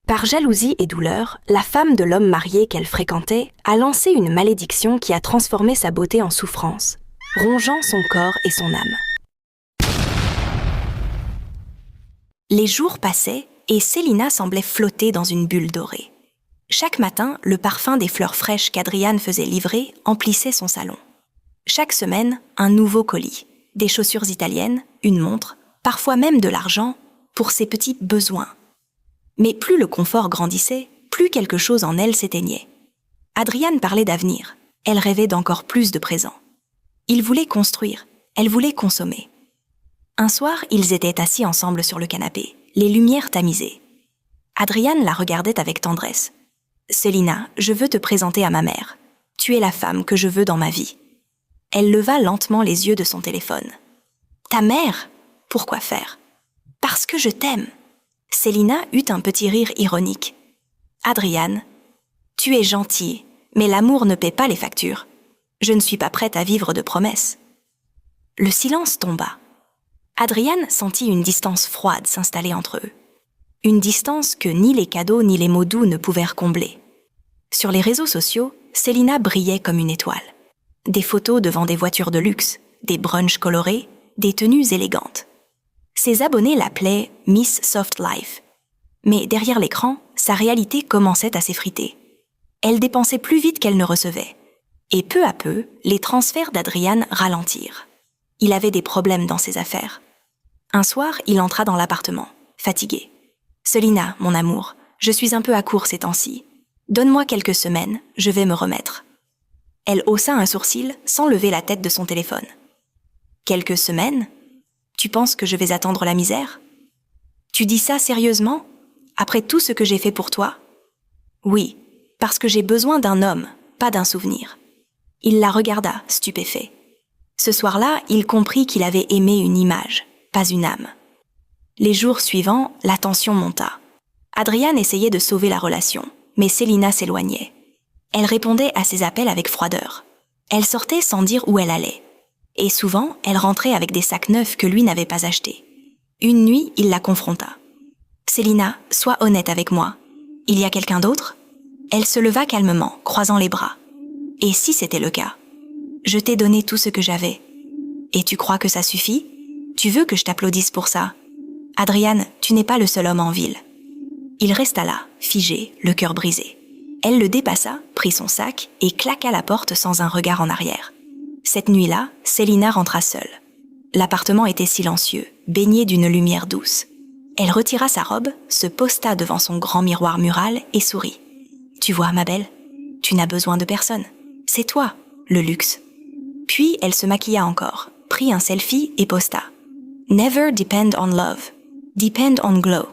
Par jalousie et douleur, la femme de l'homme marié qu'elle fréquentait a lancé une malédiction qui a transformé sa beauté en souffrance, rongeant son corps et son âme. Les jours passaient et Célina semblait flotter dans une bulle dorée. Chaque matin, le parfum des fleurs fraîches qu'Adrian faisait livrer emplissait son salon. Chaque semaine, un nouveau colis, des chaussures italiennes, une montre, parfois même de l'argent, pour ses petits besoins. Mais plus le confort grandissait, plus quelque chose en elle s'éteignait. Adrian parlait d'avenir, elle rêvait d'encore plus de présent. Il voulait construire, elle voulait consommer. Un soir, ils étaient assis ensemble sur le canapé, les lumières tamisées. Adrian la regardait avec tendresse. « Célina, je veux te présenter à ma mère. Tu es la femme que je veux dans ma vie. » Elle leva lentement les yeux de son téléphone. « Ta mère ? Pourquoi faire ? » « Parce que je t'aime. » Célina eut un petit rire ironique. « Adrian, tu es gentil, mais l'amour ne paie pas les factures. Je ne suis pas prête à vivre de promesses. » Le silence tomba. Adrian sentit une distance froide s'installer entre eux. Une distance que ni les cadeaux ni les mots doux ne pouvait combler. Sur les réseaux sociaux, Célina brillait comme une étoile. Des photos devant des voitures de luxe, des brunchs colorés, des tenues élégantes. Ses abonnés l'appelaient Miss Soft Life. Mais derrière l'écran, sa réalité commençait à s'effriter. Elle dépensait plus vite qu'elle ne recevait. Et peu à peu, les transferts d'Adrian ralentirent. Il avait des problèmes dans ses affaires. Un soir, il entra dans l'appartement, fatigué. « Célina, mon amour, je suis un peu à court ces temps-ci. Donne-moi quelques semaines, je vais me remettre. » Elle haussa un sourcil sans lever la tête de son téléphone. « Quelques semaines ? Tu penses que je vais attendre la misère ? Tu dis ça sérieusement ? Après tout ce que j'ai fait pour toi ? Oui, parce que j'ai besoin d'un homme, pas d'un souvenir. » Il la regarda, stupéfait. Ce soir-là, il comprit qu'il avait aimé une image, pas une âme. Les jours suivants, la tension monta. Adrian essayait de sauver la relation, mais Célina s'éloignait. Elle répondait à ses appels avec froideur. Elle sortait sans dire où elle allait. Et souvent, elle rentrait avec des sacs neufs que lui n'avait pas achetés. Une nuit, il la confronta. « Célina, sois honnête avec moi. Il y a quelqu'un d'autre ?» Elle se leva calmement, croisant les bras. « Et si c'était le cas ? Je t'ai donné tout ce que j'avais. Et tu crois que ça suffit ? Tu veux que je t'applaudisse pour ça ? Adrian, tu n'es pas le seul homme en ville. » Il resta là, figé, le cœur brisé. Elle le dépassa, prit son sac et claqua la porte sans un regard en arrière. Cette nuit-là, Célina rentra seule. L'appartement était silencieux, baigné d'une lumière douce. Elle retira sa robe, se posta devant son grand miroir mural et sourit. « Tu vois, ma belle, tu n'as besoin de personne. C'est toi, le luxe. » Puis elle se maquilla encore, prit un selfie et posta. « Never depend on love. Depend on glow. »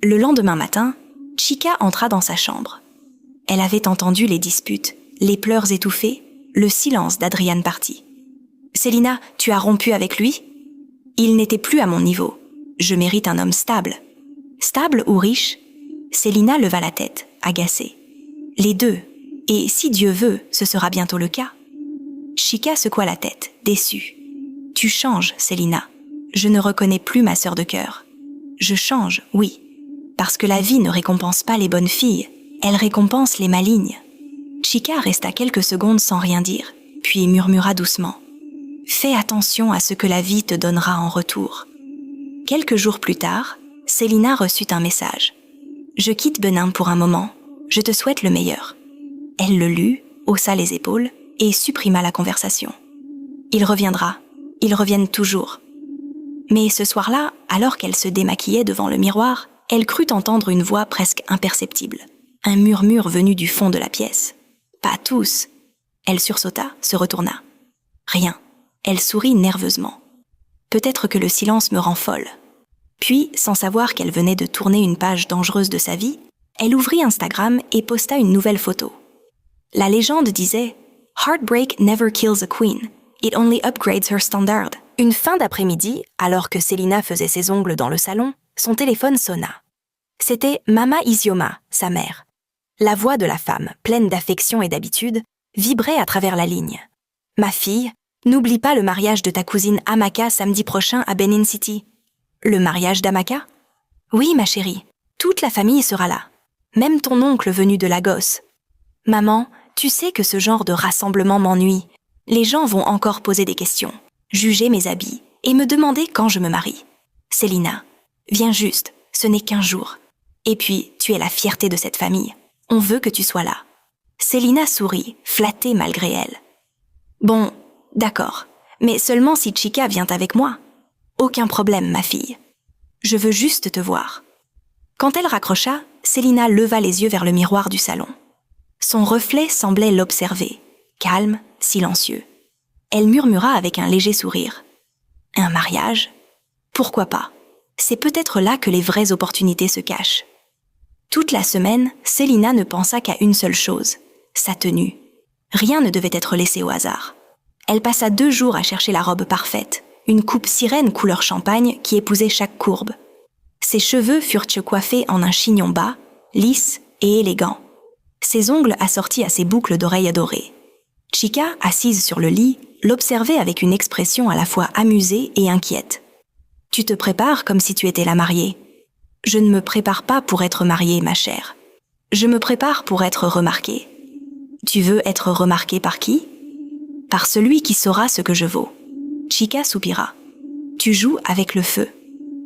Le lendemain matin, Chica entra dans sa chambre. Elle avait entendu les disputes, les pleurs étouffés, le silence d'Adrian parti. « Célina, tu as rompu avec lui ? Il n'était plus à mon niveau. Je mérite un homme stable. » « Stable ou riche ? » Célina leva la tête, agacée. « Les deux. Et si Dieu veut, ce sera bientôt le cas. » Chica secoua la tête, déçue. « Tu changes, Célina. Je ne reconnais plus ma sœur de cœur. Je change, oui. Parce que la vie ne récompense pas les bonnes filles, elle récompense les malignes. » Chica resta quelques secondes sans rien dire, puis murmura doucement. « Fais attention à ce que la vie te donnera en retour. » Quelques jours plus tard, Célina reçut un message. « Je quitte Benin pour un moment. Je te souhaite le meilleur. » Elle le lut, haussa les épaules et supprima la conversation. « Il reviendra. Ils reviennent toujours. » Mais ce soir-là, alors qu'elle se démaquillait devant le miroir, elle crut entendre une voix presque imperceptible, un murmure venu du fond de la pièce. « Pas tous !» Elle sursauta, se retourna. Rien. Elle sourit nerveusement. Peut-être que le silence me rend folle. Puis, sans savoir qu'elle venait de tourner une page dangereuse de sa vie, elle ouvrit Instagram et posta une nouvelle photo. La légende disait « Heartbreak never kills a queen. It only upgrades her standard. » Une fin d'après-midi, alors que Célina faisait ses ongles dans le salon, son téléphone sonna. C'était Mama Isioma, sa mère. La voix de la femme, pleine d'affection et d'habitude, vibrait à travers la ligne. « Ma fille, n'oublie pas le mariage de ta cousine Amaka samedi prochain à Benin City. » « Le mariage d'Amaka ?»« Oui, ma chérie. Toute la famille sera là. Même ton oncle venu de Lagos. Maman, tu sais que ce genre de rassemblement m'ennuie. Les gens vont encore poser des questions, juger mes habits et me demander quand je me marie. Selina, viens juste, ce n'est qu'1 jour. Et puis, tu es la fierté de cette famille. On veut que tu sois là. Selina sourit, flattée malgré elle. Bon, d'accord, mais seulement si Chika vient avec moi. Aucun problème, ma fille. Je veux juste te voir. Quand elle raccrocha, Selina leva les yeux vers le miroir du salon. Son reflet semblait l'observer, calme, silencieux. Elle murmura avec un léger sourire. Un mariage ? Pourquoi pas ? C'est peut-être là que les vraies opportunités se cachent. Toute la semaine, Selina ne pensa qu'à une seule chose, sa tenue. Rien ne devait être laissé au hasard. Elle passa 2 jours à chercher la robe parfaite, une coupe sirène couleur champagne qui épousait chaque courbe. Ses cheveux furent coiffés en un chignon bas, lisse et élégant. Ses ongles assortis à ses boucles d'oreilles dorées. Chika, assise sur le lit, l'observait avec une expression à la fois amusée et inquiète. « Tu te prépares comme si tu étais la mariée. » « Je ne me prépare pas pour être mariée, ma chère. Je me prépare pour être remarquée. » « Tu veux être remarquée par qui ? » « Par celui qui saura ce que je vaux. » Chika soupira. « Tu joues avec le feu. »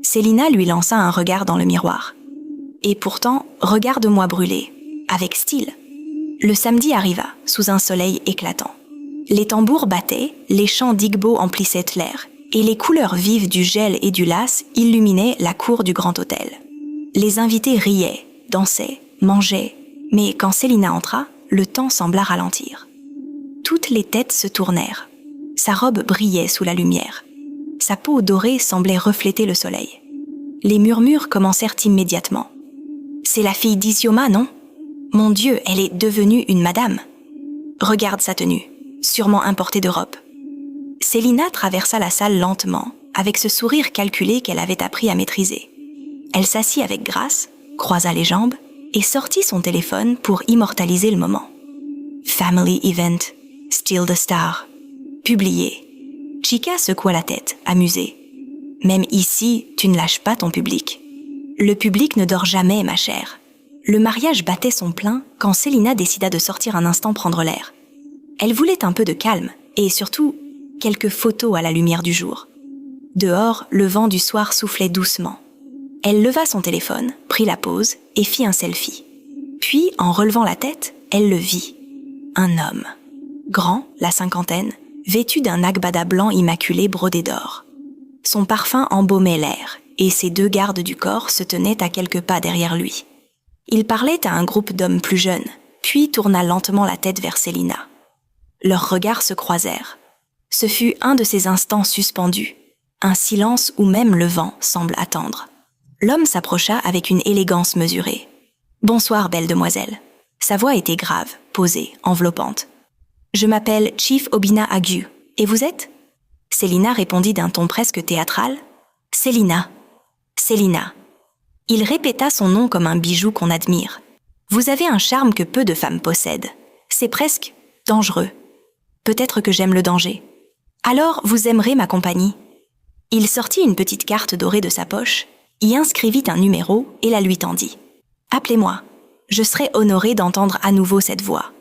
Selina lui lança un regard dans le miroir. « Et pourtant, regarde-moi brûler, avec style. » Le samedi arriva, sous un soleil éclatant. Les tambours battaient, les chants d'Igbo emplissaient l'air, et les couleurs vives du gel et du lace illuminaient la cour du grand hôtel. Les invités riaient, dansaient, mangeaient, mais quand Selina entra, le temps sembla ralentir. Toutes les têtes se tournèrent. Sa robe brillait sous la lumière. Sa peau dorée semblait refléter le soleil. Les murmures commencèrent immédiatement. « C'est la fille d'Isioma, non ? Mon Dieu, elle est devenue une madame. Regarde sa tenue, sûrement importée d'Europe. » Selina traversa la salle lentement, avec ce sourire calculé qu'elle avait appris à maîtriser. Elle s'assit avec grâce, croisa les jambes et sortit son téléphone pour immortaliser le moment. Family event, still the star. Publié. Chika secoua la tête, amusée. Même ici, tu ne lâches pas ton public. Le public ne dort jamais, ma chère. Le mariage battait son plein quand Selina décida de sortir un instant prendre l'air. Elle voulait un peu de calme et surtout quelques photos à la lumière du jour. Dehors, le vent du soir soufflait doucement. Elle leva son téléphone, prit la pose et fit un selfie. Puis, en relevant la tête, elle le vit. Un homme. Grand, la 50aine, vêtu d'un agbada blanc immaculé brodé d'or. Son parfum embaumait l'air, et ses 2 gardes du corps se tenaient à quelques pas derrière lui. Il parlait à un groupe d'hommes plus jeunes, puis tourna lentement la tête vers Selina. Leurs regards se croisèrent. Ce fut un de ces instants suspendus, un silence où même le vent semble attendre. L'homme s'approcha avec une élégance mesurée. « Bonsoir, belle demoiselle. » Sa voix était grave, posée, enveloppante. « Je m'appelle Chief Obinna Agu. Et vous êtes ?» Selina répondit d'un ton presque théâtral. « Selina. Selina. » Il répéta son nom comme un bijou qu'on admire. « Vous avez un charme que peu de femmes possèdent. C'est presque dangereux. Peut-être que j'aime le danger. Alors, vous aimerez ma compagnie. » Il sortit une petite carte dorée de sa poche, y inscrivit un numéro et la lui tendit. « Appelez-moi. Je serai honoré d'entendre à nouveau cette voix. »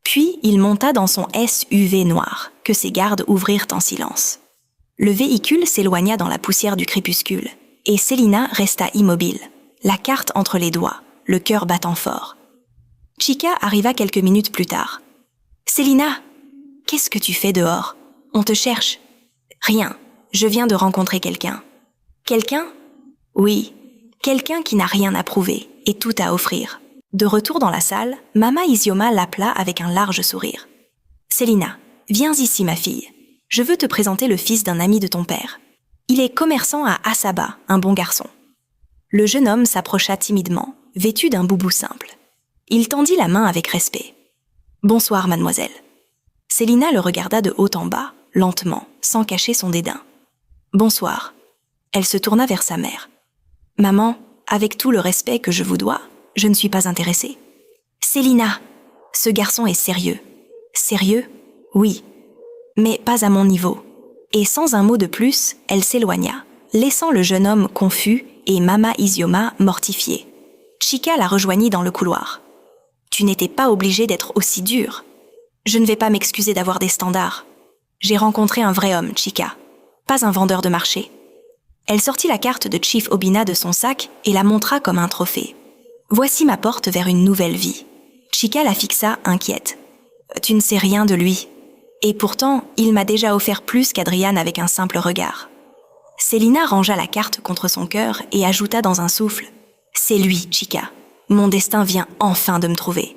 Puis il monta dans son SUV noir, que ses gardes ouvrirent en silence. Le véhicule s'éloigna dans la poussière du crépuscule, et Selina resta immobile, la carte entre les doigts, le cœur battant fort. Chika arriva quelques minutes plus tard. « Selina, qu'est-ce que tu fais dehors ? On te cherche. »« Rien, je viens de rencontrer quelqu'un. »« Quelqu'un ? Oui, quelqu'un qui n'a rien à prouver et tout à offrir. » De retour dans la salle, Mama Isioma l'appela avec un large sourire. « Selina, viens ici, ma fille. Je veux te présenter le fils d'un ami de ton père. Il est commerçant à Asaba, un bon garçon. » Le jeune homme s'approcha timidement, vêtu d'un boubou simple. Il tendit la main avec respect. « Bonsoir, mademoiselle. » Selina le regarda de haut en bas, lentement, sans cacher son dédain. « Bonsoir. » Elle se tourna vers sa mère. « Maman, avec tout le respect que je vous dois, je ne suis pas intéressée. »« Selina, ce garçon est sérieux. »« Sérieux ? Oui. Mais pas à mon niveau. » Et sans un mot de plus, elle s'éloigna, laissant le jeune homme confus et Mama Isioma mortifiée. Chica la rejoignit dans le couloir. « Tu n'étais pas obligé d'être aussi dur. Je ne vais pas m'excuser d'avoir des standards. J'ai rencontré un vrai homme, Chica, pas un vendeur de marché. » Elle sortit la carte de Chief Obina de son sac et la montra comme un trophée. « Voici ma porte vers une nouvelle vie. » Chica la fixa inquiète. « Tu ne sais rien de lui. Et pourtant, il m'a déjà offert plus qu'Adrian avec un simple regard. » Selina rangea la carte contre son cœur et ajouta dans un souffle. « C'est lui, Chica. Mon destin vient enfin de me trouver. »